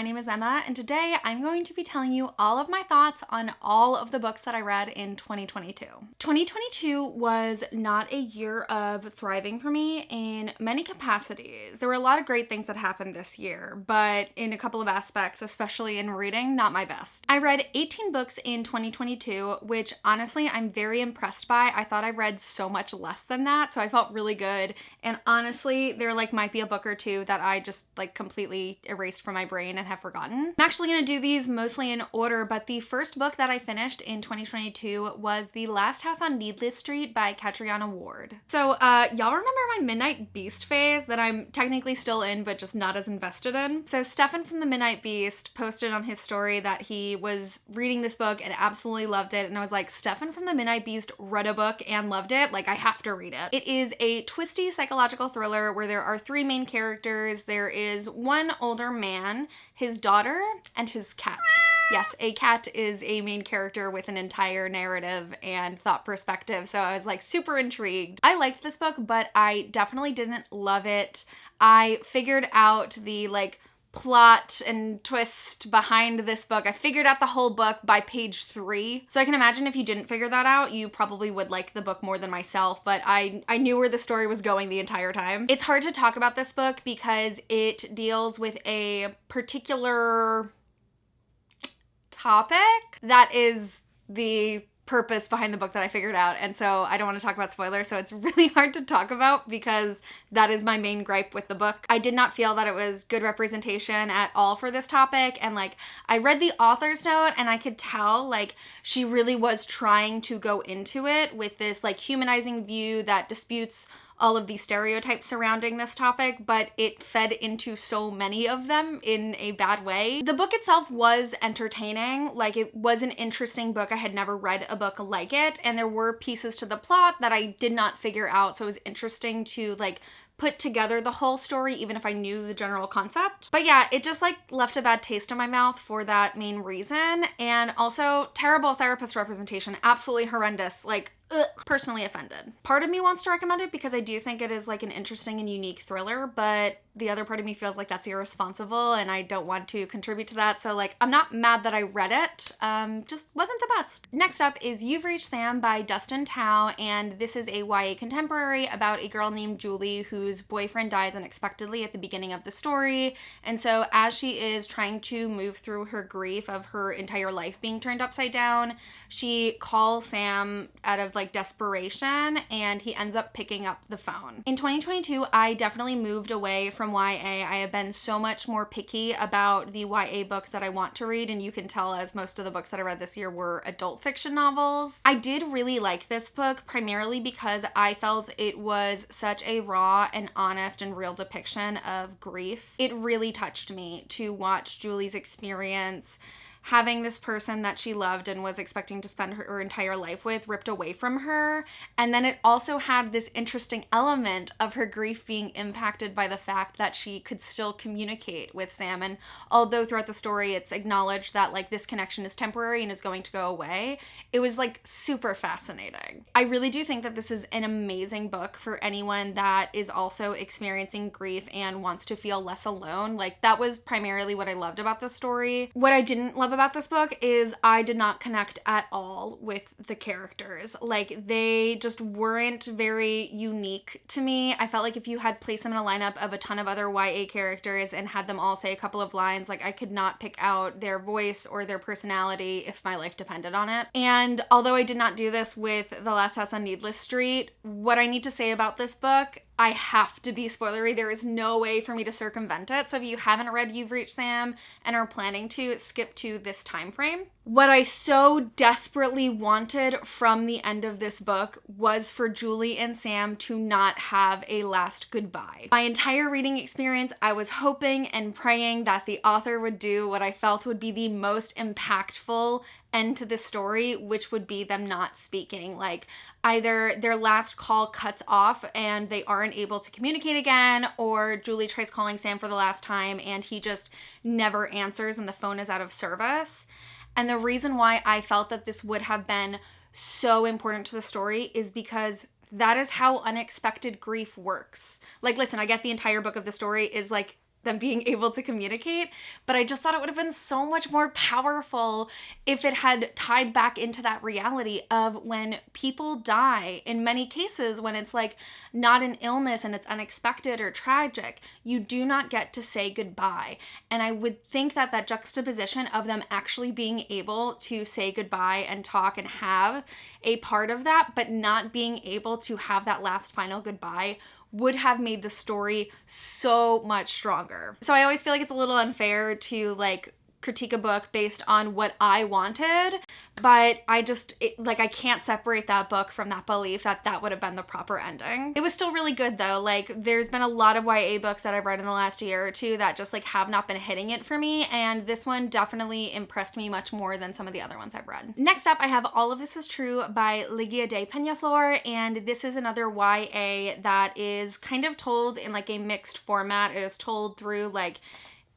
my name is Emma, and today I'm going to be telling you all of my thoughts on all of the books that I read in 2022. 2022 was not a year of thriving for me in many capacities. There were a lot of great things that happened this year, but in a couple of aspects, especially in reading, not my best. I read 18 books in 2022, which honestly I'm very impressed by. I thought I read so much less than that, so I felt really good. And honestly, there might be a book or two that I just completely erased from my brain and have forgotten. I'm actually gonna do these mostly in order, but the first book that I finished in 2022 was The Last House on Needless Street by Catriona Ward. So y'all remember my Midnight Beast phase that I'm technically still in, but just not as invested in? So Stefan from the Midnight Beast posted on his story that he was reading this book and absolutely loved it, and I was like, Stefan from the Midnight Beast read a book and loved it? I have to read it. It is a twisty psychological thriller where there are three main characters. There is one older man, his daughter, and his cat. Yes, a cat is a main character with an entire narrative and thought perspective, so I was super intrigued. I liked this book, but I definitely didn't love it. I figured out the plot and twist behind this book. I figured out the whole book by page 3. So I can imagine if you didn't figure that out, you probably would like the book more than myself, but I knew where the story was going the entire time. It's hard to talk about this book because it deals with a particular topic that is the purpose behind the book that I figured out, and so I don't want to talk about spoilers, so it's really hard to talk about because that is my main gripe with the book. I did not feel that it was good representation at all for this topic, and I read the author's note and I could tell she really was trying to go into it with this humanizing view that disputes all of the stereotypes surrounding this topic, but it fed into so many of them in a bad way. The book itself was entertaining. It was an interesting book. I had never read a book like it, and there were pieces to the plot that I did not figure out, so it was interesting to put together the whole story, even if I knew the general concept. But yeah, it just left a bad taste in my mouth for that main reason. And also terrible therapist representation, absolutely horrendous. Ugh, personally offended. Part of me wants to recommend it because I do think it is an interesting and unique thriller, but the other part of me feels that's irresponsible and I don't want to contribute to that. So I'm not mad that I read it, just wasn't the best. Next up is You've Reached Sam by Dustin Tao, and this is a YA contemporary about a girl named Julie whose boyfriend dies unexpectedly at the beginning of the story. And so as she is trying to move through her grief of her entire life being turned upside down, she calls Sam out of desperation, and he ends up picking up the phone. In 2022, I definitely moved away from YA. I have been so much more picky about the YA books that I want to read, and you can tell as most of the books that I read this year were adult fiction novels. I did really like this book primarily because I felt it was such a raw and honest and real depiction of grief. It really touched me to watch Julie's experience having this person that she loved and was expecting to spend her entire life with ripped away from her. And then it also had this interesting element of her grief being impacted by the fact that she could still communicate with Sam. And although throughout the story it's acknowledged that this connection is temporary and is going to go away, it was super fascinating. I really do think that this is an amazing book for anyone that is also experiencing grief and wants to feel less alone. That was primarily what I loved about the story. What I didn't love about this book is I did not connect at all with the characters. They just weren't very unique to me. I felt if you had placed them in a lineup of a ton of other YA characters and had them all say a couple of lines, I could not pick out their voice or their personality if my life depended on it. And although I did not do this with The Last House on Needless Street, what I need to say about this book, I have to be spoilery. There is no way for me to circumvent it. So if you haven't read You've Reached Sam and are planning to, skip to this time frame. What I so desperately wanted from the end of this book was for Julie and Sam to not have a last goodbye. My entire reading experience, I was hoping and praying that the author would do what I felt would be the most impactful end to the story, which would be them not speaking. Either their last call cuts off and they aren't able to communicate again, or Julie tries calling Sam for the last time and he just never answers and the phone is out of service. And the reason why I felt that this would have been so important to the story is because that is how unexpected grief works. Listen, I get the entire book of the story is them being able to communicate, but I just thought it would have been so much more powerful if it had tied back into that reality of when people die. In many cases, when it's like not an illness and it's unexpected or tragic, you do not get to say goodbye. And I would think that that juxtaposition of them actually being able to say goodbye and talk and have a part of that, but not being able to have that last final goodbye would have made the story so much stronger. So I always feel like it's a little unfair to like critique a book based on what I wanted, but I can't separate that book from that belief that that would have been the proper ending. It was still really good though. Like there's been a lot of YA books that I've read in the last year or two that just like have not been hitting it for me, and this one definitely impressed me much more than some of the other ones I've read. Next up, I have All of This Is True by Ligia de Peñaflor, and this is another YA that is kind of told in like a mixed format. It is told through like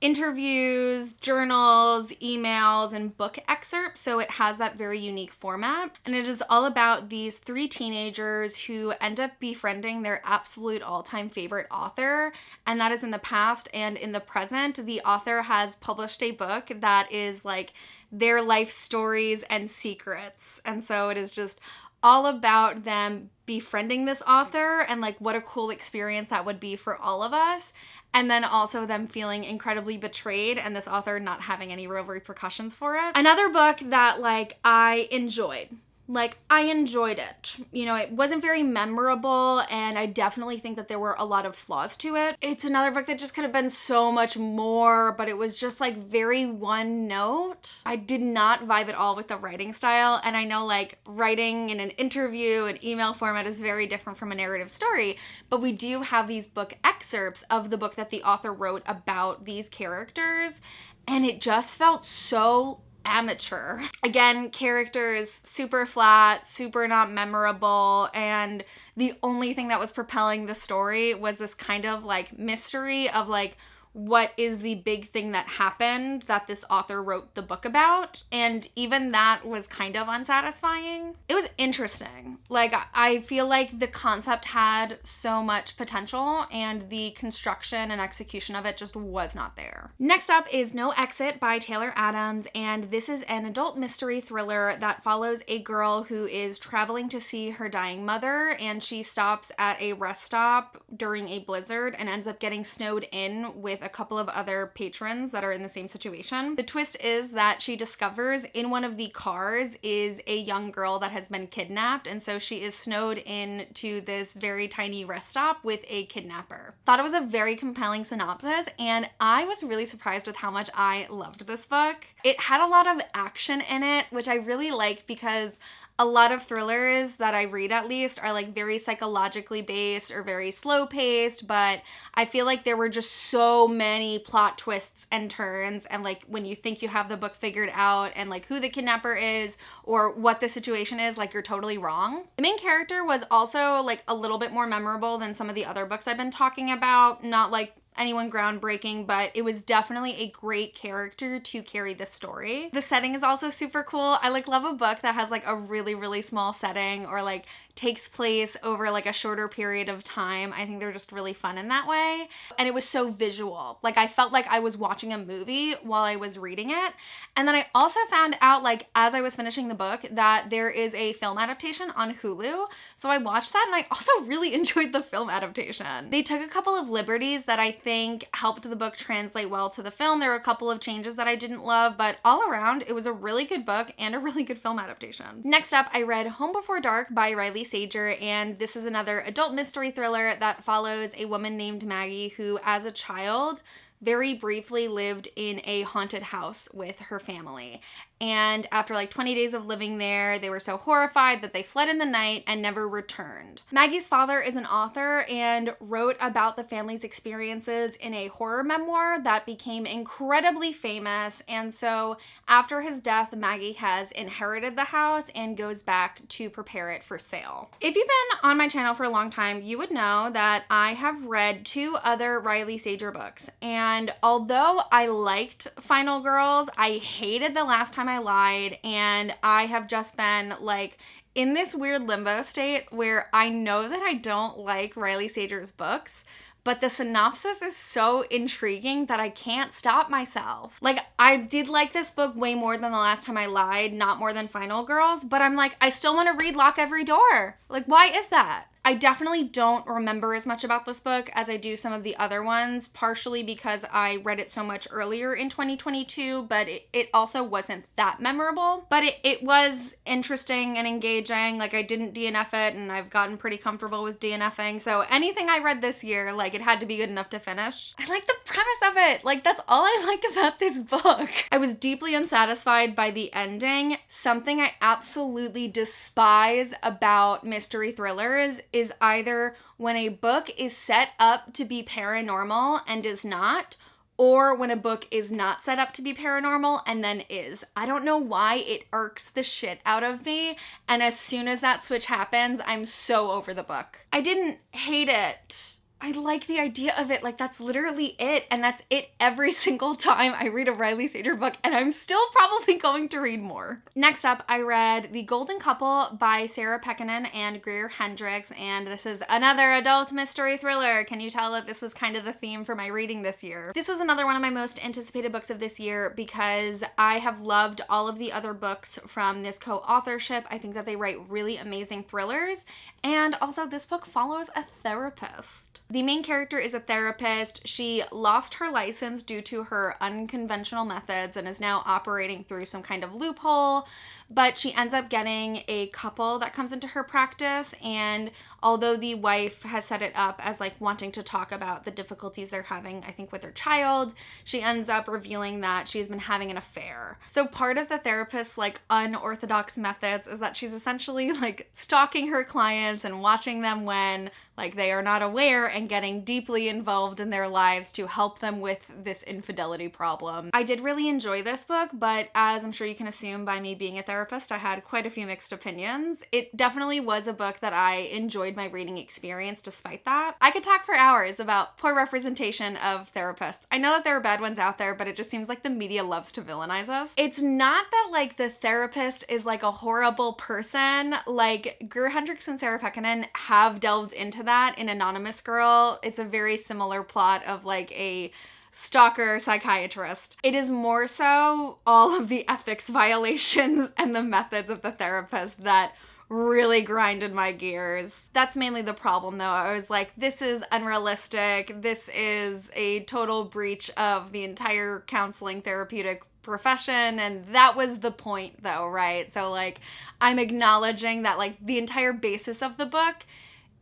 interviews, journals, emails, and book excerpts, so it has that very unique format. And it is all about these three teenagers who end up befriending their absolute all-time favorite author, and that is in the past and in the present. The author has published a book that is like their life stories and secrets, and so it is just all about them befriending this author and like what a cool experience that would be for all of us. And then also them feeling incredibly betrayed and this author not having any real repercussions for it. Another book that like I enjoyed. Like, I enjoyed it. You know, it wasn't very memorable, and I definitely think that there were a lot of flaws to it. It's another book that just could have been so much more, but it was just like very one note. I did not vibe at all with the writing style, and I know like writing in an interview and email format is very different from a narrative story, but we do have these book excerpts of the book that the author wrote about these characters, and it just felt so amateur. Again, characters super flat, super not memorable, and the only thing that was propelling the story was this kind of like mystery of like, what is the big thing that happened that this author wrote the book about? And even that was kind of unsatisfying. It was interesting. Like, I feel like the concept had so much potential and the construction and execution of it just was not there. Next up is No Exit by Taylor Adams, and this is an adult mystery thriller that follows a girl who is traveling to see her dying mother, and she stops at a rest stop during a blizzard and ends up getting snowed in with a couple of other patrons that are in the same situation. The twist is that she discovers in one of the cars is a young girl that has been kidnapped, and so she is snowed in to this very tiny rest stop with a kidnapper. Thought it was a very compelling synopsis, and I was really surprised with how much I loved this book. It had a lot of action in it, which I really like because a lot of thrillers that I read at least are like very psychologically based or very slow paced, but I feel like there were just so many plot twists and turns, and like when you think you have the book figured out and like who the kidnapper is or what the situation is, like you're totally wrong. The main character was also like a little bit more memorable than some of the other books I've been talking about, not like anyone groundbreaking, but it was definitely a great character to carry the story. The setting is also super cool. I like love a book that has like a really, really small setting or like takes place over like a shorter period of time. I think they're just really fun in that way. And it was so visual. Like I felt like I was watching a movie while I was reading it. And then I also found out like as I was finishing the book that there is a film adaptation on Hulu. So I watched that and I also really enjoyed the film adaptation. They took a couple of liberties that I think helped the book translate well to the film. There were a couple of changes that I didn't love, but all around it was a really good book and a really good film adaptation. Next up, I read Home Before Dark by Riley Sager, and this is another adult mystery thriller that follows a woman named Maggie who, as a child, very briefly lived in a haunted house with her family. And after like 20 days of living there, they were so horrified that they fled in the night and never returned. Maggie's father is an author and wrote about the family's experiences in a horror memoir that became incredibly famous. And so after his death, Maggie has inherited the house and goes back to prepare it for sale. If you've been on my channel for a long time, you would know that I have read 2 other Riley Sager books. And although I liked Final Girls, I hated The Last Time I Lied, and I have just been like in this weird limbo state where I know that I don't like Riley Sager's books, but the synopsis is so intriguing that I can't stop myself. Like, I did like this book way more than The Last Time I Lied, not more than Final Girls, but I'm like, I still want to read Lock Every Door. Like, why is that? I definitely don't remember as much about this book as I do some of the other ones, partially because I read it so much earlier in 2022, but it also wasn't that memorable. But it was interesting and engaging. Like, I didn't DNF it, and I've gotten pretty comfortable with DNFing, so anything I read this year, like, it had to be good enough to finish. I like the premise of it. Like, that's all I like about this book. I was deeply unsatisfied by the ending. Something I absolutely despise about mystery thrillers is either when a book is set up to be paranormal and is not, or when a book is not set up to be paranormal and then is. I don't know why it irks the shit out of me, and as soon as that switch happens, I'm so over the book. I didn't hate it. I like the idea of it. Like, that's literally it. And that's it every single time I read a Riley Sager book. And I'm still probably going to read more. Next up, I read The Golden Couple by Sarah Pekkanen and Greer Hendricks. And this is another adult mystery thriller. Can you tell that this was kind of the theme for my reading this year? This was another one of my most anticipated books of this year because I have loved all of the other books from this co-authorship. I think that they write really amazing thrillers. And also, this book follows a therapist. The main character is a therapist. She lost her license due to her unconventional methods and is now operating through some kind of loophole, but she ends up getting a couple that comes into her practice, and although the wife has set it up as like wanting to talk about the difficulties they're having, I think, with their child, she ends up revealing that she's been having an affair. So part of the therapist's like unorthodox methods is that she's essentially like stalking her clients and watching them when like they are not aware and getting deeply involved in their lives to help them with this infidelity problem. I did really enjoy this book, but as I'm sure you can assume by me being a therapist, I had quite a few mixed opinions. It definitely was a book that I enjoyed my reading experience despite that. I could talk for hours about poor representation of therapists. I know that there are bad ones out there, but it just seems like the media loves to villainize us. It's not that like the therapist is like a horrible person. Like Greer Hendricks and Sarah Pekkanen have delved into that in Anonymous Girl. It's a very similar plot of like a stalker psychiatrist. It is more so all of the ethics violations and the methods of the therapist that really grinded my gears. That's mainly the problem though. I was like, this is unrealistic. This is a total breach of the entire counseling therapeutic profession, and that was the point though, right? So like, I'm acknowledging that like the entire basis of the book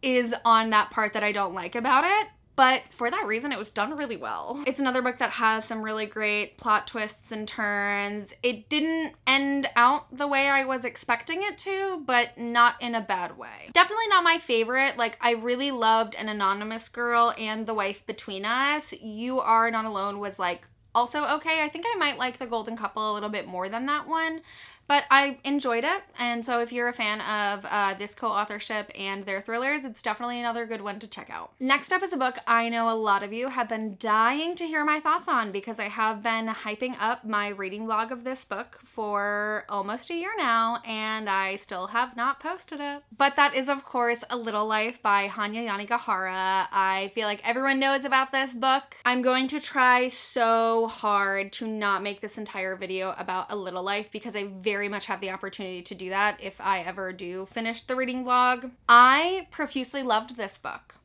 is on that part that I don't like about it, but for that reason, it was done really well. It's another book that has some really great plot twists and turns. It didn't end out the way I was expecting it to, but not in a bad way. Definitely not my favorite. Like, I really loved An Anonymous Girl and The Wife Between Us. You Are Not Alone was like also okay. I think I might like The Golden Couple a little bit more than that one, but I enjoyed it. And so if you're a fan of this co-authorship and their thrillers, it's definitely another good one to check out. Next up is a book I know a lot of you have been dying to hear my thoughts on because I have been hyping up my reading vlog of this book for almost a year now, and I still have not posted it. But that is, of course, A Little Life by Hanya Yanagihara. I feel like everyone knows about this book. I'm going to try so hard to not make this entire video about A Little Life because I very much have the opportunity to do that if I ever do finish the reading vlog. I profusely loved this book,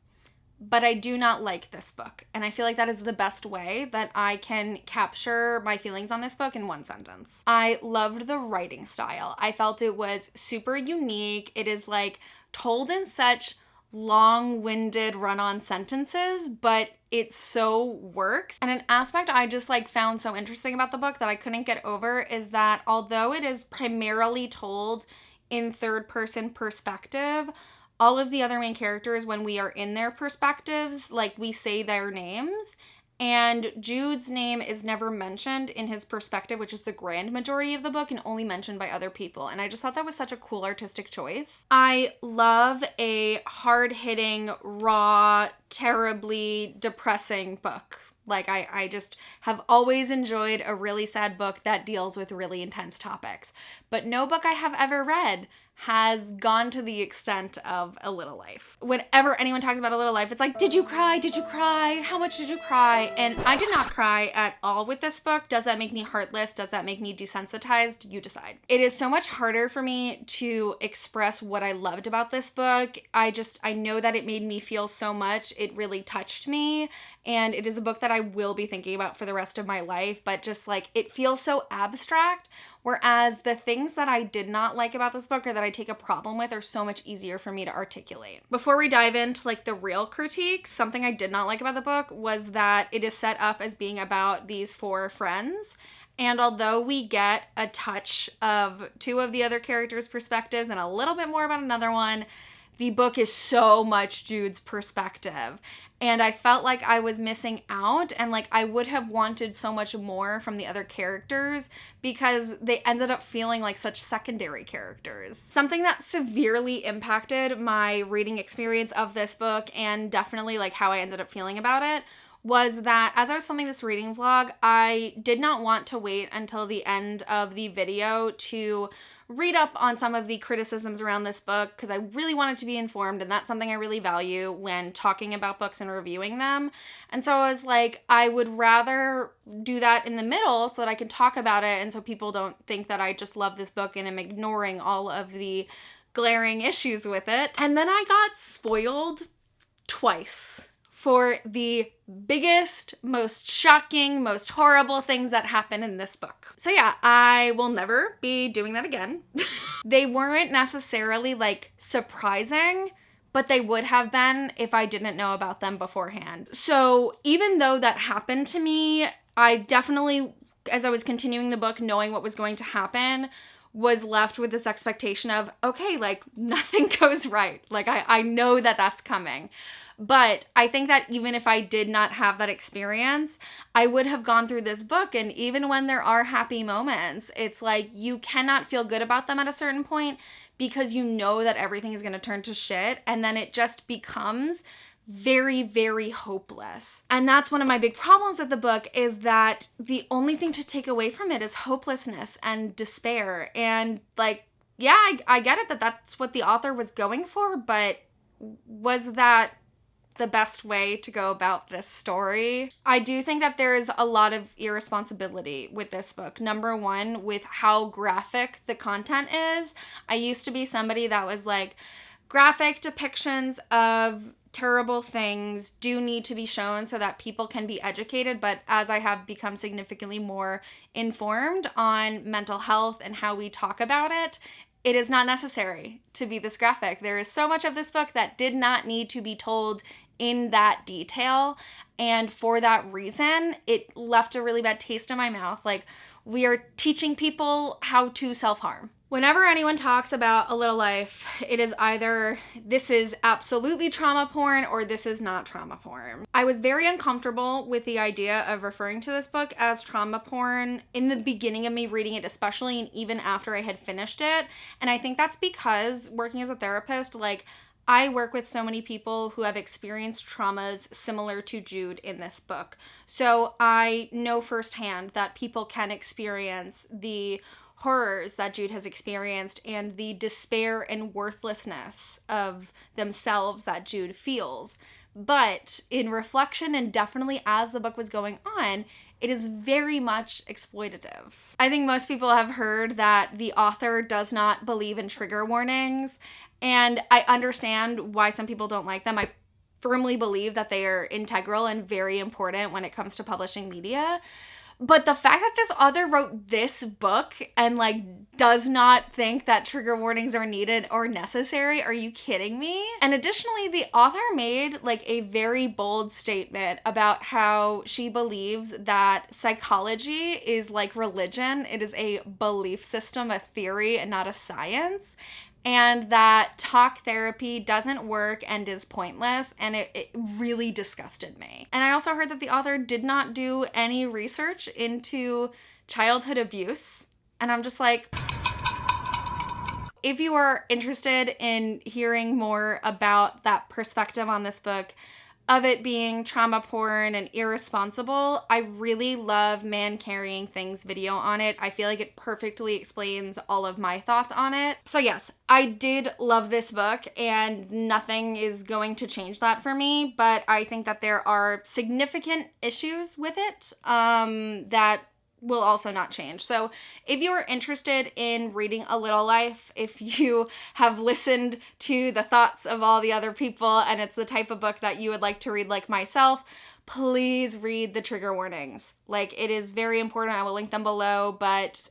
but I do not like this book. And I feel like that is the best way that I can capture my feelings on this book in one sentence. I loved the writing style. I felt it was super unique. It is like told in such long-winded run-on sentences, but it so works. And an aspect I just like found so interesting about the book that I couldn't get over is that although it is primarily told in third-person perspective, all of the other main characters, when we are in their perspectives, like we say their names, and Jude's name is never mentioned in his perspective, which is the grand majority of the book, and only mentioned by other people. And I just thought that was such a cool artistic choice. I love a hard-hitting, raw, terribly depressing book. Like, I just have always enjoyed a really sad book that deals with really intense topics. But no book I have ever read has gone to the extent of A Little Life. Whenever anyone talks about A Little Life, it's like, did you cry? Did you cry? How much did you cry? And I did not cry at all with this book. Does that make me heartless? Does that make me desensitized? You decide. It is so much harder for me to express what I loved about this book. I know that it made me feel so much. It really touched me. And it is a book that I will be thinking about for the rest of my life, but just like, it feels so abstract. Whereas the things that I did not like about this book or that I take a problem with are so much easier for me to articulate. Before we dive into like the real critiques, something I did not like about the book was that it is set up as being about these 4 friends. And although we get a touch of 2 of the other characters' perspectives and a little bit more about another one, the book is so much Jude's perspective. And I felt like I was missing out, and like I would have wanted so much more from the other characters because they ended up feeling like such secondary characters. Something that severely impacted my reading experience of this book, and definitely like how I ended up feeling about it, was that as I was filming this reading vlog, I did not want to wait until the end of the video to read up on some of the criticisms around this book because I really wanted to be informed, and that's something I really value when talking about books and reviewing them. And so I was like, I would rather do that in the middle so that I can talk about it and so people don't think that I just love this book and am ignoring all of the glaring issues with it. And then I got spoiled twice for the biggest, most shocking, most horrible things that happen in this book. So yeah, I will never be doing that again. They weren't necessarily like surprising, but they would have been if I didn't know about them beforehand. So even though that happened to me, I definitely, as I was continuing the book, knowing what was going to happen, was left with this expectation of, okay, like nothing goes right. Like I know that that's coming. But I think that even if I did not have that experience, I would have gone through this book. And even when there are happy moments, it's like you cannot feel good about them at a certain point because you know that everything is going to turn to shit. And then it just becomes very, very hopeless. And that's one of my big problems with the book, is that the only thing to take away from it is hopelessness and despair. And like, yeah, I get it that that's what the author was going for, but was that the best way to go about this story? I do think that there is a lot of irresponsibility with this book. Number one, with how graphic the content is. I used to be somebody that was like, graphic depictions of terrible things do need to be shown so that people can be educated. But as I have become significantly more informed on mental health and how we talk about it, it is not necessary to be this graphic. There is so much of this book that did not need to be told in that detail. And for that reason, it left a really bad taste in my mouth. Like, we are teaching people how to self-harm. Whenever anyone talks about A Little Life, it is either this is absolutely trauma porn or this is not trauma porn. I was very uncomfortable with the idea of referring to this book as trauma porn in the beginning of me reading it, especially, and even after I had finished it. And I think that's because working as a therapist, like, I work with so many people who have experienced traumas similar to Jude in this book. So I know firsthand that people can experience the horrors that Jude has experienced and the despair and worthlessness of themselves that Jude feels. But in reflection, and definitely as the book was going on, it is very much exploitative. I think most people have heard that the author does not believe in trigger warnings, and I understand why some people don't like them. I firmly believe that they are integral and very important when it comes to publishing media. But the fact that this author wrote this book and like does not think that trigger warnings are needed or necessary, are you kidding me? And additionally, the author made like a very bold statement about how she believes that psychology is like religion. It is a belief system, a theory, and not a science. And that talk therapy doesn't work and is pointless, and it really disgusted me. And I also heard that the author did not do any research into childhood abuse, and I'm just like, if you are interested in hearing more about that perspective on this book, of it being trauma porn and irresponsible, I really love Man Carrying Things video on it. I feel like it perfectly explains all of my thoughts on it. So yes, I did love this book and nothing is going to change that for me, but I think that there are significant issues with it that will also not change. So if you are interested in reading A Little Life, if you have listened to the thoughts of all the other people and it's the type of book that you would like to read like myself, please read the trigger warnings. Like, it is very important. I will link them below, but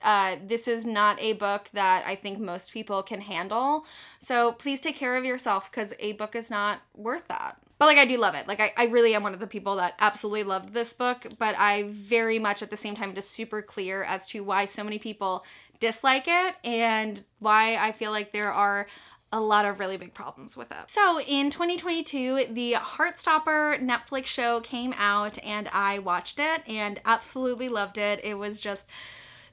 this is not a book that I think most people can handle. So please take care of yourself because a book is not worth that. But like, I do love it. Like, I really am one of the people that absolutely loved this book, but I very much at the same time just super clear as to why so many people dislike it and why I feel like there are a lot of really big problems with it. So in 2022, the HeartStopper Netflix show came out and I watched it and absolutely loved it. It was just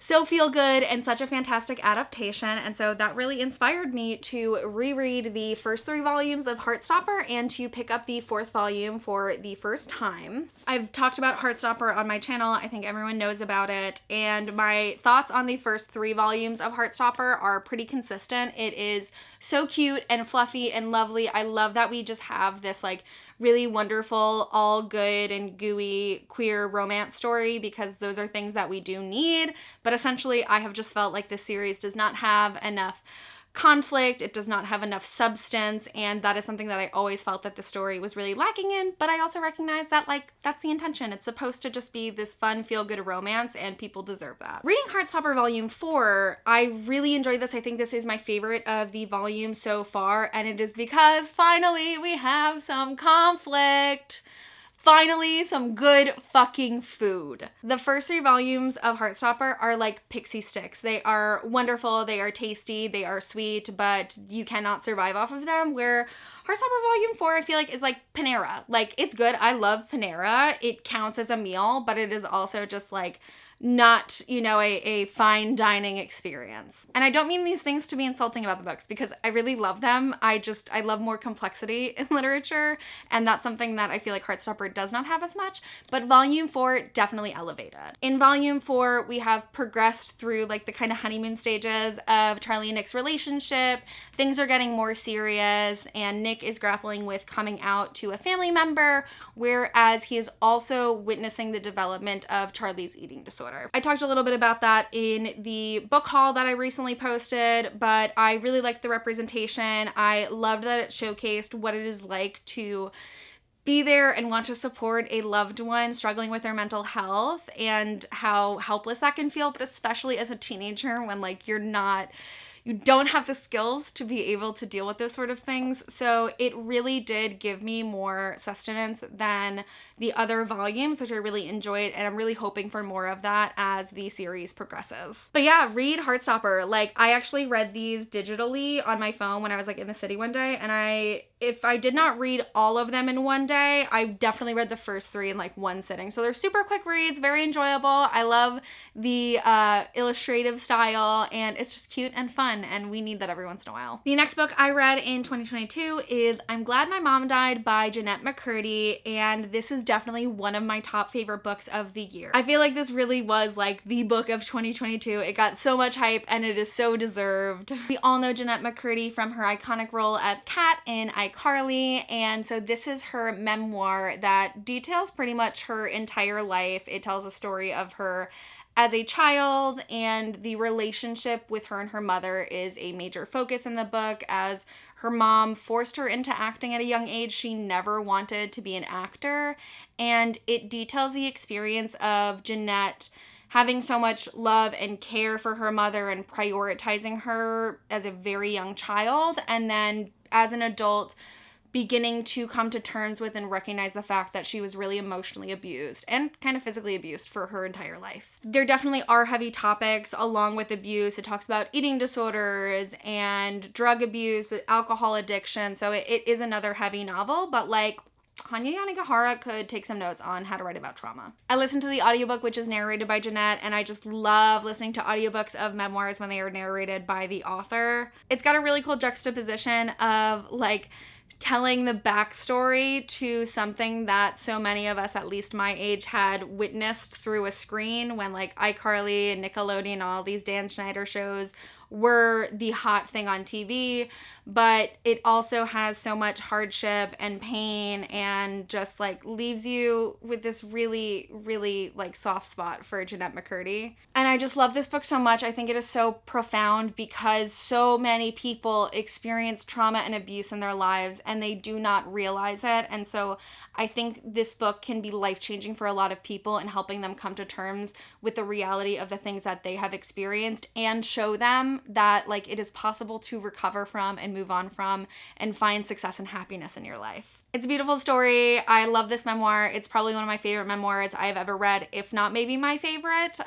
so feel good and such a fantastic adaptation, and so that really inspired me to reread the first 3 volumes of HeartStopper and to pick up the 4th volume for the first time. I've talked about HeartStopper on my channel. I think everyone knows about it, and my thoughts on the first 3 volumes of HeartStopper are pretty consistent. It is so cute and fluffy and lovely. I love that we just have this like really wonderful, all good and gooey queer romance story, because those are things that we do need. But essentially, I have just felt like this series does not have enough conflict, it does not have enough substance, and that is something that I always felt that the story was really lacking in, but I also recognize that like that's the intention. It's supposed to just be this fun, feel-good romance, and people deserve that. Reading HeartStopper Volume 4, I really enjoyed this. I think this is my favorite of the volumes so far, and it is because finally we have some conflict. Finally, some good fucking food. The first 3 volumes of HeartStopper are like pixie sticks. They are wonderful, they are tasty, they are sweet, but you cannot survive off of them, where HeartStopper Volume 4 I feel like is like Panera. Like, it's good, I love Panera. It counts as a meal, but it is also just like not, you know, a fine dining experience. And I don't mean these things to be insulting about the books, because I really love them. I love more complexity in literature, and that's something that I feel like HeartStopper does not have as much, but Volume 4 definitely elevated. In Volume 4, we have progressed through like the kind of honeymoon stages of Charlie and Nick's relationship. Things are getting more serious, and Nick is grappling with coming out to a family member, whereas he is also witnessing the development of Charlie's eating disorder. I talked a little bit about that in the book haul that I recently posted, but I really liked the representation. I loved that it showcased what it is like to be there and want to support a loved one struggling with their mental health, and how helpless that can feel, but especially as a teenager when like you don't have the skills to be able to deal with those sort of things. So it really did give me more sustenance than the other volumes, which I really enjoyed, and I'm really hoping for more of that as the series progresses. But yeah, read HeartStopper. Like, I actually read these digitally on my phone when I was like in the city one day, and if I did not read all of them in one day, I definitely read the first 3 in like one sitting. So they're super quick reads, very enjoyable. I love the illustrative style, and it's just cute and fun, and we need that every once in a while. The next book I read in 2022 is I'm Glad My Mom Died by Jeanette McCurdy, and this is definitely one of my top favorite books of the year. I feel like this really was like the book of 2022. It got so much hype, and it is so deserved. We all know Jeanette McCurdy from her iconic role as Kat in iCarly, and so this is her memoir that details pretty much her entire life. It tells a story of her as a child, and the relationship with her and her mother is a major focus in the book, as her mom forced her into acting at a young age. She never wanted to be an actor, and it details the experience of Jeanette having so much love and care for her mother and prioritizing her as a very young child, and then as an adult beginning to come to terms with and recognize the fact that she was really emotionally abused and kind of physically abused for her entire life. There definitely are heavy topics along with abuse. It talks about eating disorders and drug abuse, alcohol addiction, so it is another heavy novel, but like Hanya Yanagihara could take some notes on how to write about trauma. I listened to the audiobook, which is narrated by Jeanette, and I just love listening to audiobooks of memoirs when they are narrated by the author. It's got a really cool juxtaposition of like telling the backstory to something that so many of us, at least my age, had witnessed through a screen when like iCarly and Nickelodeon, all these Dan Schneider shows were the hot thing on TV, but it also has so much hardship and pain and just like leaves you with this really, really like soft spot for Jeanette McCurdy. And I just love this book so much. I think it is so profound because so many people experience trauma and abuse in their lives and they do not realize it. And so I think this book can be life-changing for a lot of people in helping them come to terms with the reality of the things that they have experienced and show them that like it is possible to recover from and move on from and find success and happiness in your life. It's a beautiful story. I love this memoir. It's probably one of my favorite memoirs I have ever read, if not maybe my favorite.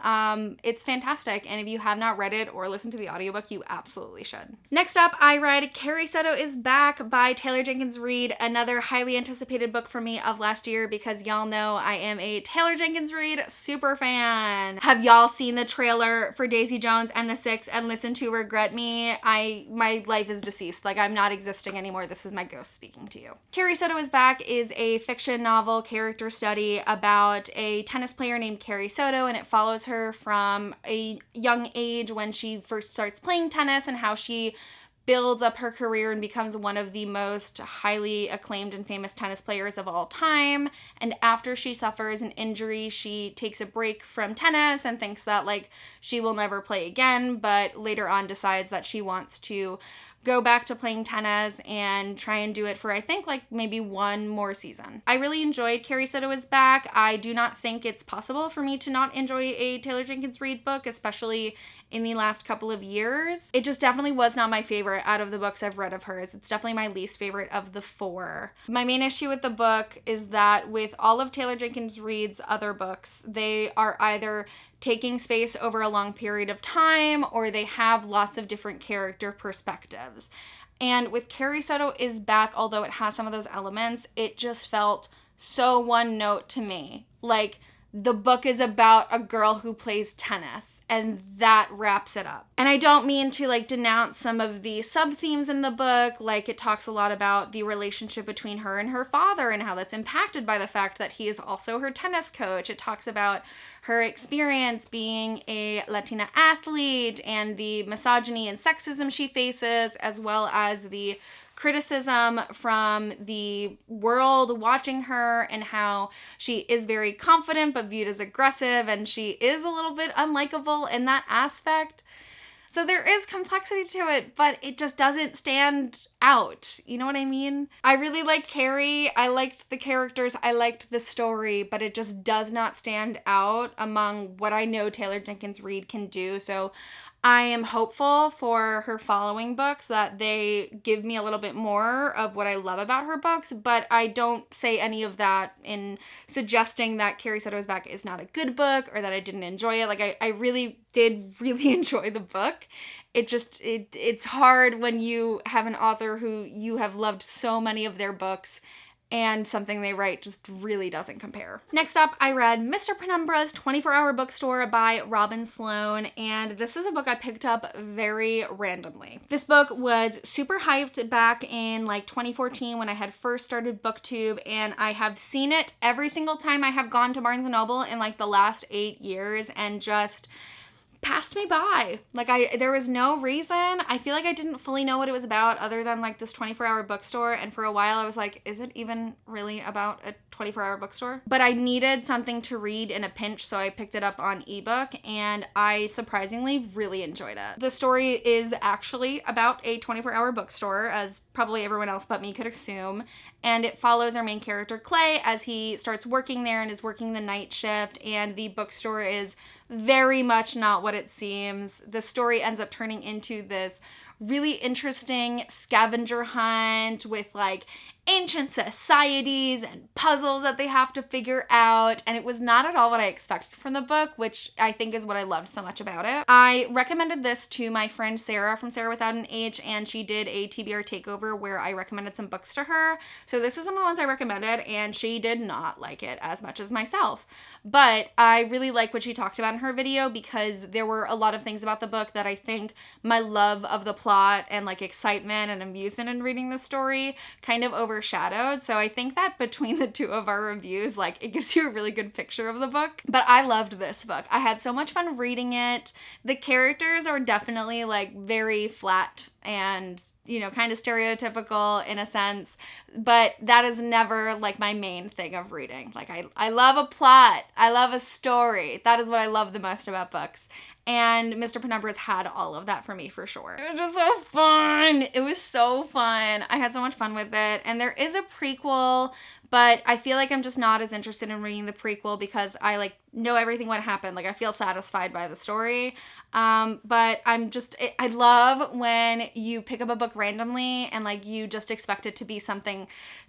It's fantastic, and if you have not read it or listened to the audiobook, you absolutely should. Next up, I read Carrie, Soto is Back by Taylor Jenkins Reid, another highly anticipated book for me of last year because y'all know I am a Taylor Jenkins Reid super fan. Have y'all seen the trailer for Daisy Jones and the Six and listened to Regret Me? My life is deceased. Like, I'm not existing anymore. This is my ghost speaking to you. Carrie, Soto is Back is a fiction novel character study about a tennis player named Carrie Soto, and it follows her from a young age when she first starts playing tennis and how she builds up her career and becomes one of the most highly acclaimed and famous tennis players of all time. And after she suffers an injury, she takes a break from tennis and thinks that like she will never play again, but later on decides that she wants to go back to playing tennis and try and do it for I think like maybe one more season. I really enjoyed Carrie Soto is Back. I do not think it's possible for me to not enjoy a Taylor Jenkins Reid book, especially in the last couple of years. It just definitely was not my favorite out of the books I've read of hers. It's definitely my least favorite of the four. My main issue with the book is that with all of Taylor Jenkins Reid's other books, they are either taking space over a long period of time or they have lots of different character perspectives. And with Carrie Soto is Back, although it has some of those elements, it just felt so one note to me. Like, the book is about a girl who plays tennis, and that wraps it up. And I don't mean to like denounce some of the sub-themes in the book, like it talks a lot about the relationship between her and her father and how that's impacted by the fact that he is also her tennis coach. It talks about her experience being a Latina athlete and the misogyny and sexism she faces, as well as the criticism from the world watching her and how she is very confident but viewed as aggressive and she is a little bit unlikable in that aspect. So there is complexity to it, but it just doesn't stand out. You know what I mean? I really like Carrie. I liked the characters. I liked the story, but it just does not stand out among what I know Taylor Jenkins Reid can do. So I am hopeful for her following books that they give me a little bit more of what I love about her books, but I don't say any of that in suggesting that Carrie Soto is Back is not a good book or that I didn't enjoy it. Like, I really did enjoy the book. It's hard when you have an author who you have loved so many of their books and something they write just really doesn't compare. Next up, I read Mr. Penumbra's 24-Hour Bookstore by Robin Sloan, and this is a book I picked up very randomly. This book was super hyped back in like 2014 when I had first started BookTube, and I have seen it every single time I have gone to Barnes & Noble in like the last 8 years and just passed me by. Like, there was no reason. I feel like I didn't fully know what it was about other than like this 24-hour bookstore, and for a while I was like, is it even really about a 24-hour bookstore? But I needed something to read in a pinch, so I picked it up on ebook, and I surprisingly really enjoyed it. The story is actually about a 24-hour bookstore, as probably everyone else but me could assume, and it follows our main character Clay as he starts working there and is working the night shift, and the bookstore is very much not what it seems. The story ends up turning into this really interesting scavenger hunt with like ancient societies and puzzles that they have to figure out, and it was not at all what I expected from the book, which I think is what I loved so much about it. I recommended this to my friend Sarah from Sarah Without an H, and she did a TBR takeover where I recommended some books to her. So this is one of the ones I recommended, and she did not like it as much as myself. But I really like what she talked about in her video, because there were a lot of things about the book that I think my love of the plot and like excitement and amusement in reading the story kind of overshadowed. So I think that between the two of our reviews, like, it gives you a really good picture of the book. But I loved this book. I had so much fun reading it. The characters are definitely like very flat and, you know, kind of stereotypical in a sense, but that is never like my main thing of reading. Like, I love a plot. I love a story. That is what I love the most about books. And Mr. Penumbra's had all of that for me for sure. It was just so fun. It was so fun. I had so much fun with it. And there is a prequel, but I feel like I'm just not as interested in reading the prequel because I like know everything what happened. Like, I feel satisfied by the story. But I love when you pick up a book randomly and like you just expect it to be something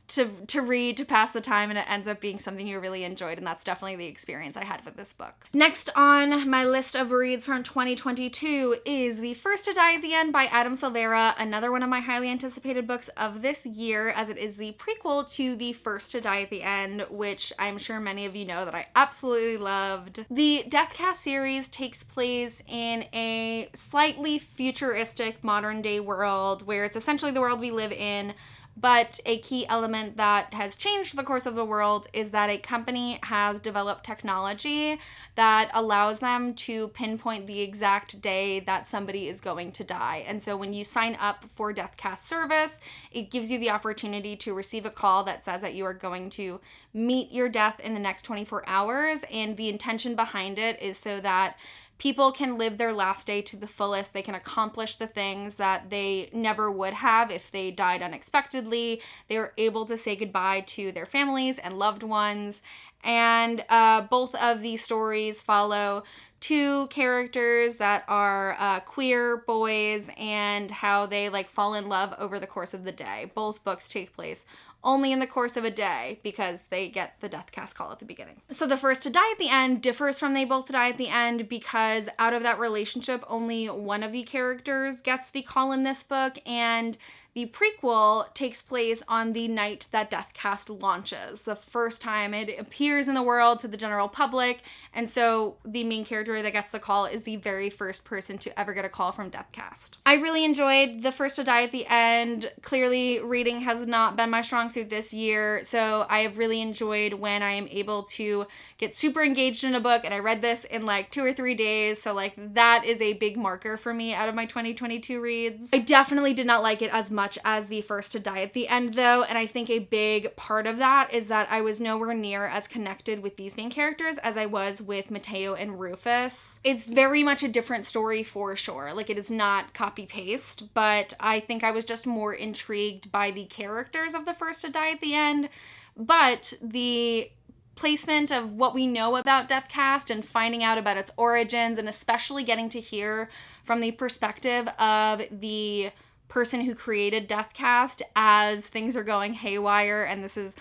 to read to pass the time, and it ends up being something you really enjoyed, and that's definitely the experience I had with this book. Next on my list of reads from 2022 is The First to Die at the End by Adam Silvera, another one of my highly anticipated books of this year, as it is the prequel to The First to Die at the End, which I'm sure many of you know that I absolutely loved. The Deathcast series takes place in a slightly futuristic modern day world where it's essentially the world we live in. But a key element that has changed the course of the world is that a company has developed technology that allows them to pinpoint the exact day that somebody is going to die. And so when you sign up for Deathcast service, it gives you the opportunity to receive a call that says that you are going to meet your death in the next 24 hours. And the intention behind it is so that people can live their last day to the fullest. They can accomplish the things that they never would have if they died unexpectedly. They were able to say goodbye to their families and loved ones. And both of these stories follow two characters that are queer boys and how they like fall in love over the course of the day. Both books take place only in the course of a day because they get the Deathcast call at the beginning. So The First to Die at the End differs from They Both Die at the End because out of that relationship, only one of the characters gets the call in this book, and the prequel takes place on the night that Deathcast launches, the first time it appears in the world to the general public, and so the main character that gets the call is the very first person to ever get a call from Deathcast. I really enjoyed The First to Die at the End. Clearly, reading has not been my strong suit this year, so I have really enjoyed when I am able to get super engaged in a book, and I read this in like 2 or 3 days, so like that is a big marker for me out of my 2022 reads. I definitely did not like it as much as The First to Die at the End though, and I think a big part of that is that I was nowhere near as connected with these main characters as I was with Mateo and Rufus. It's very much a different story for sure, like it is not copy paste, but I think I was just more intrigued by the characters of The First to Die at the End, but the placement of what we know about Deathcast and finding out about its origins, and especially getting to hear from the perspective of the person who created Deathcast as things are going haywire and this is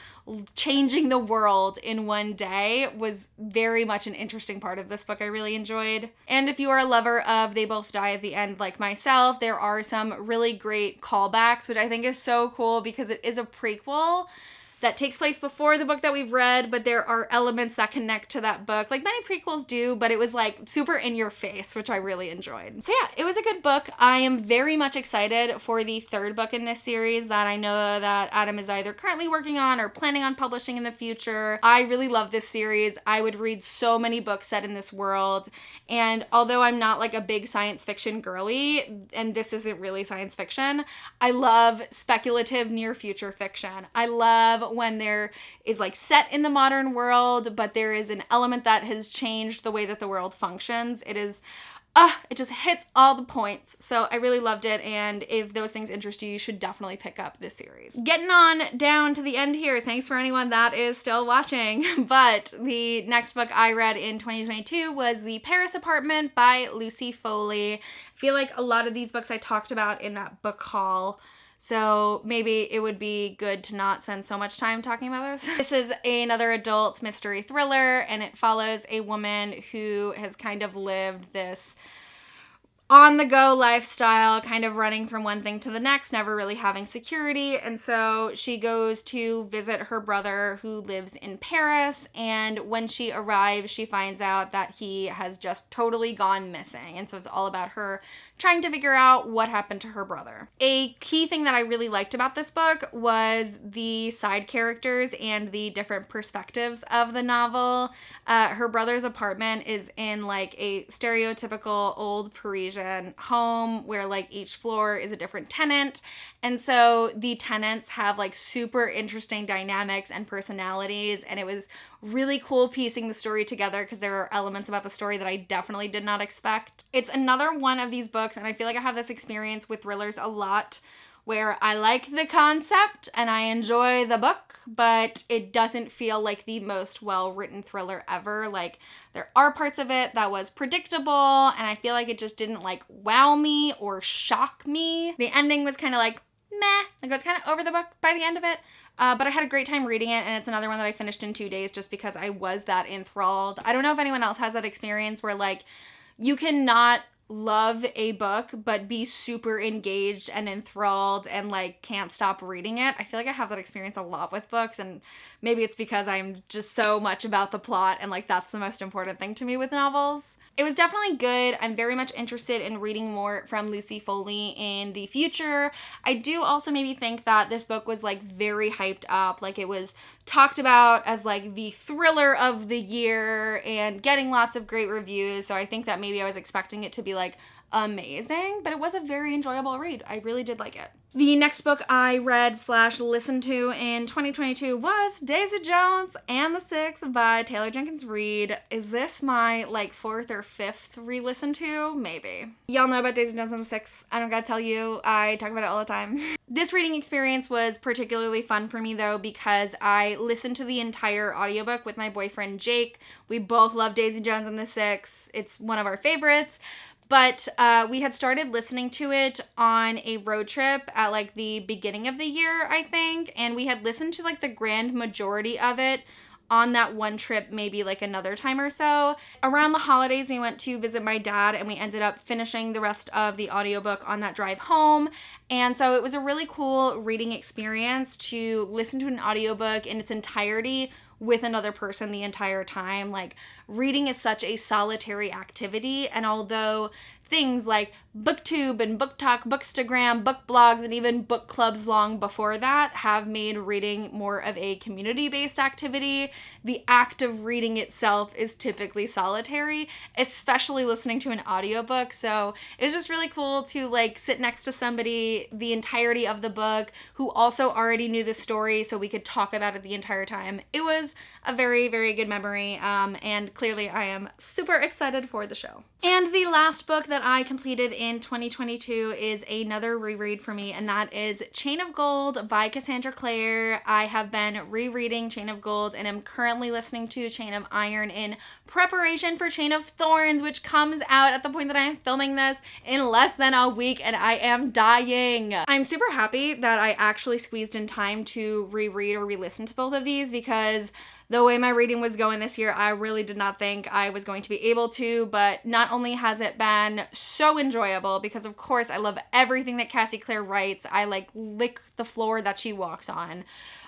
changing the world in one day, was very much an interesting part of this book I really enjoyed. And if you are a lover of They Both Die at the End like myself, there are some really great callbacks, which I think is so cool because it is a prequel that takes place before the book that we've read, but there are elements that connect to that book, like many prequels do, but it was like super in your face, which I really enjoyed. So yeah, it was a good book. I am very much excited for the third book in this series that I know that Adam is either currently working on or planning on publishing in the future. I really love this series. I would read so many books set in this world, and although I'm not like a big science fiction girly, and this isn't really science fiction, I love speculative near future fiction. I love when there is like set in the modern world, but there is an element that has changed the way that the world functions. It just hits all the points. So I really loved it, and if those things interest you, you should definitely pick up this series. Getting on down to the end here, thanks for anyone that is still watching, but the next book I read in 2022 was The Paris Appartment by Lucy Foley. I feel like a lot of these books I talked about in that book haul So maybe it would be good to not spend so much time talking about this. This is another adult mystery thriller, and it follows a woman who has kind of lived this on-the-go lifestyle, kind of running from one thing to the next, never really having security. And so she goes to visit her brother who lives in Paris. And when she arrives, she finds out that he has just totally gone missing. And so it's all about her trying to figure out what happened to her brother. A key thing that I really liked about this book was the side characters and the different perspectives of the novel. Her brother's apartment is in like a stereotypical old Parisian home where like each floor is a different tenant. And so the tenants have like super interesting dynamics and personalities, and it was really cool piecing the story together because there are elements about the story that I definitely did not expect. It's another one of these books, and I feel like I have this experience with thrillers a lot where I like the concept and I enjoy the book, but it doesn't feel like the most well-written thriller ever. Like, there are parts of it that was predictable, and I feel like it just didn't like wow me or shock me. The ending was kind of like meh, like I was kind of over the book by the end of it. But I had a great time reading it, and it's another one that I finished in 2 days just because I was that enthralled. I don't know if anyone else has that experience where like you cannot love a book but be super engaged and enthralled and like can't stop reading it. I feel like I have that experience a lot with books, and maybe it's because I'm just so much about the plot and like that's the most important thing to me with novels. It was definitely good. I'm very much interested in reading more from Lucy Foley in the future. I do also maybe think that this book was like very hyped up. Like it was talked about as like the thriller of the year and getting lots of great reviews. So I think that maybe I was expecting it to be like amazing, but it was a very enjoyable read. I really did like it. The next book I read / listened to in 2022 was Daisy Jones and the Six by Taylor Jenkins Reid. Is this my like 4th or 5th re-listen to? Maybe. Y'all know about Daisy Jones and the Six. I don't gotta tell you, I talk about it all the time. This reading experience was particularly fun for me though because I listened to the entire audiobook with my boyfriend Jake. We both love Daisy Jones and the Six. It's one of our favorites. But we had started listening to it on a road trip at like the beginning of the year, I think. And we had listened to like the grand majority of it on that one trip, maybe like another time or so. Around the holidays, we went to visit my dad and we ended up finishing the rest of the audiobook on that drive home. And so it was a really cool reading experience to listen to an audiobook in its entirety with another person the entire time. Like, reading is such a solitary activity, and although things like BookTube and BookTok, Bookstagram, book blogs, and even book clubs long before that have made reading more of a community-based activity, the act of reading itself is typically solitary, especially listening to an audiobook. So it was just really cool to like sit next to somebody the entirety of the book who also already knew the story so we could talk about it the entire time. It was a very, very good memory, and clearly I am super excited for the show. And the last book that I completed in 2022 is another reread for me, and that is Chain of Gold by Cassandra Clare. I have been rereading Chain of Gold and am currently listening to Chain of Iron in preparation for Chain of Thorns, which comes out at the point that I am filming this in less than a week, and I am dying. I'm super happy that I actually squeezed in time to reread or re-listen to both of these because the way my reading was going this year, I really did not think I was going to be able to, but not only has it been so enjoyable, because of course I love everything that Cassie Clare writes. I like lick the floor that she walks on.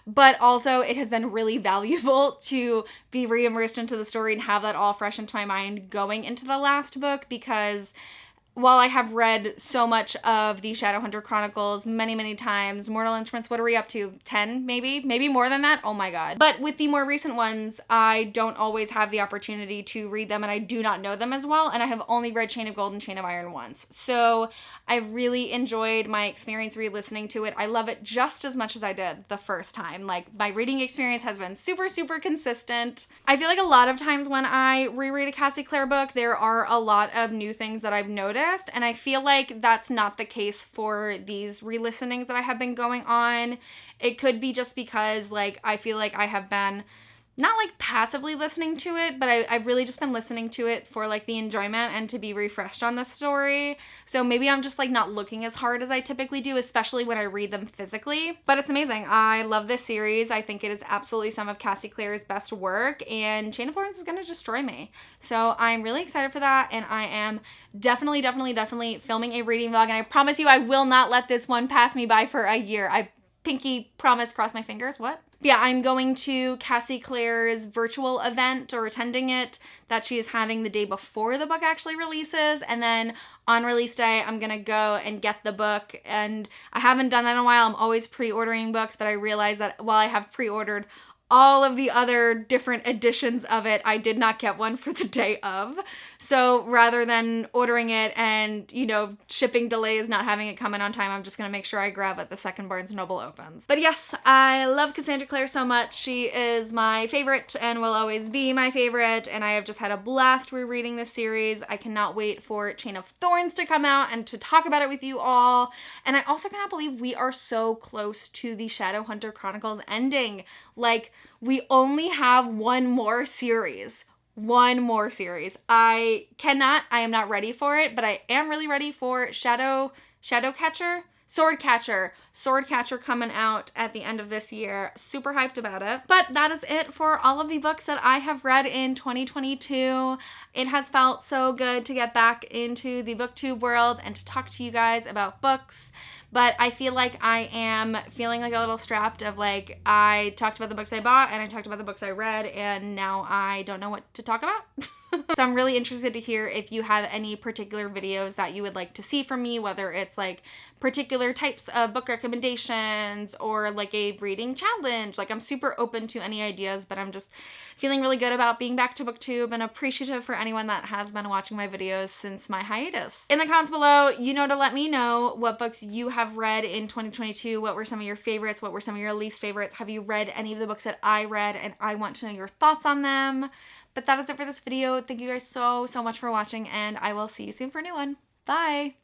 But also it has been really valuable to be re-immersed into the story and have that all fresh into my mind going into the last book, because while I have read so much of the Shadowhunter Chronicles many, many times, Mortal Instruments, what are we up to? 10, maybe? Maybe more than that? Oh my god. But with the more recent ones, I don't always have the opportunity to read them, and I do not know them as well, and I have only read Chain of Gold and Chain of Iron once. So I really enjoyed my experience re-listening to it. I love it just as much as I did the first time. Like, my reading experience has been super, super consistent. I feel like a lot of times when I reread a Cassie Clare book, there are a lot of new things that I've noticed, and I feel like that's not the case for these re-listenings that I have been going on. It could be just because like I feel like I have been not like passively listening to it, but I've really just been listening to it for like the enjoyment and to be refreshed on the story. So maybe I'm just like not looking as hard as I typically do, especially when I read them physically. But it's amazing. I love this series. I think it is absolutely some of Cassie Clare's best work, and Chain of Thorns is gonna destroy me. So I'm really excited for that, and I am definitely filming a reading vlog, and I promise you I will not let this one pass me by for a year. I pinky promise, cross my fingers. What? Yeah, I'm going to Cassie Clare's virtual event, or attending it, that she is having the day before the book actually releases. And then on release day, I'm going to go and get the book. And I haven't done that in a while. I'm always pre-ordering books, but I realized that while I have pre-ordered all of the other different editions of it, I did not get one for the day of. So rather than ordering it and, you know, shipping delays, not having it come in on time, I'm just gonna make sure I grab it the second Barnes & Noble opens. But yes, I love Cassandra Clare so much. She is my favorite and will always be my favorite, and I have just had a blast rereading this series. I cannot wait for Chain of Thorns to come out and to talk about it with you all. And I also cannot believe we are so close to the Shadowhunter Chronicles ending. Like, we only have one more series. One more series. I am not ready for it, but I am really ready for Swordcatcher coming out at the end of this year. Super hyped about it. But that is it for all of the books that I have read in 2022. It has felt so good to get back into the booktube world and to talk to you guys about books. But I feel like I am feeling like a little strapped of like, I talked about the books I bought and I talked about the books I read, and now I don't know what to talk about. So I'm really interested to hear if you have any particular videos that you would like to see from me, whether it's like particular types of book recommendations or like a reading challenge. Like, I'm super open to any ideas, but I'm just feeling really good about being back to booktube and appreciative for anyone that has been watching my videos since my hiatus. In the comments below, you know to let me know what books you have read in 2022. What were some of your favorites? What were some of your least favorites? Have you read any of the books that I read? And I want to know your thoughts on them. But that is it for this video. Thank you guys so much for watching, and I will see you soon for a new one. Bye!